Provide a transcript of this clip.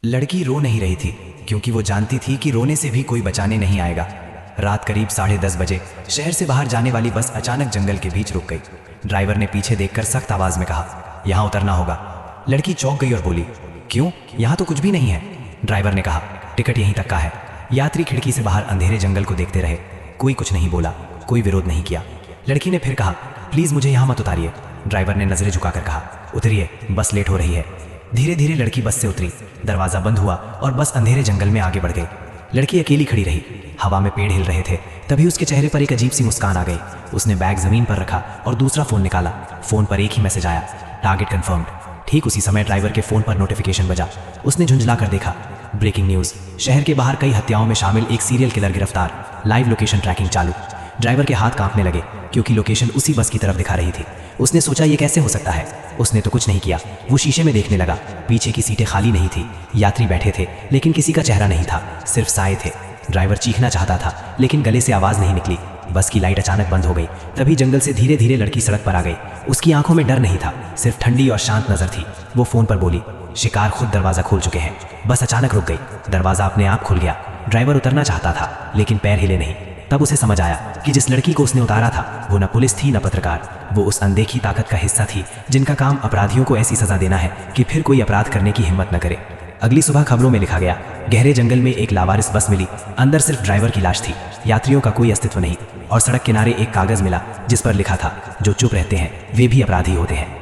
लड़की रो नहीं रही थी क्योंकि वो जानती थी कि रोने से भी कोई बचाने नहीं आएगा। रात करीब 10:30 बजे शहर से बाहर जाने वाली बस अचानक जंगल के बीच रुक गई। ड्राइवर ने पीछे देखकर सख्त आवाज में कहा, यहाँ उतरना होगा। लड़की चौंक गई और बोली, क्यों? यहाँ तो कुछ भी नहीं है। ड्राइवर ने कहा, टिकट यहीं तक का है। यात्री खिड़की से बाहर अंधेरे जंगल को देखते रहे। कोई कुछ नहीं बोला, कोई विरोध नहीं किया। लड़की ने फिर कहा, प्लीज मुझे यहाँ मत उतारिए। ड्राइवर ने नजरें झुकाकर कहा, उतरिए, बस लेट हो रही है। धीरे धीरे लड़की बस से उतरी। दरवाजा बंद हुआ और बस अंधेरे जंगल में आगे बढ़ गई। लड़की अकेली खड़ी रही। हवा में पेड़ हिल रहे थे। तभी उसके चेहरे पर एक अजीब सी मुस्कान आ गई। उसने बैग जमीन पर रखा और दूसरा फोन निकाला। फोन पर एक ही मैसेज आया, टारगेट कंफर्म्ड। ठीक उसी समय ड्राइवर के फोन पर नोटिफिकेशन बजा। उसने झुंझला कर देखा, ब्रेकिंग न्यूज, शहर के बाहर कई हत्याओं में शामिल एक सीरियल किलर गिरफ्तार। लाइव लोकेशन ट्रैकिंग चालू। ड्राइवर के हाथ कांपने लगे क्योंकि लोकेशन उसी बस की तरफ दिखा रही थी। उसने सोचा, ये कैसे हो सकता है? उसने तो कुछ नहीं किया। वो शीशे में देखने लगा। पीछे की सीटें खाली नहीं थी। यात्री बैठे थे लेकिन किसी का चेहरा नहीं था, सिर्फ साए थे। ड्राइवर चीखना चाहता था लेकिन गले से आवाज नहीं निकली। बस की लाइट अचानक बंद हो गई। तभी जंगल से धीरे धीरे लड़की सड़क पर आ गई। उसकी आंखों में डर नहीं था, सिर्फ ठंडी और शांत नजर थी। वो फोन पर बोली, शिकार खुद दरवाजा खोल चुके हैं। बस अचानक रुक गई। दरवाजा अपने आप खुल गया। ड्राइवर उतरना चाहता था लेकिन पैर हिले नहीं। तब उसे समझ आया कि जिस लड़की को उसने उतारा था वो न पुलिस थी न पत्रकार। वो उस अनदेखी ताकत का हिस्सा थी जिनका काम अपराधियों को ऐसी सजा देना है कि फिर कोई अपराध करने की हिम्मत न करे। अगली सुबह खबरों में लिखा गया, गहरे जंगल में एक लावारिस बस मिली। अंदर सिर्फ ड्राइवर की लाश थी, यात्रियों का कोई अस्तित्व नहीं। और सड़क किनारे एक कागज मिला जिस पर लिखा था, जो चुप रहते हैं वे भी अपराधी होते हैं।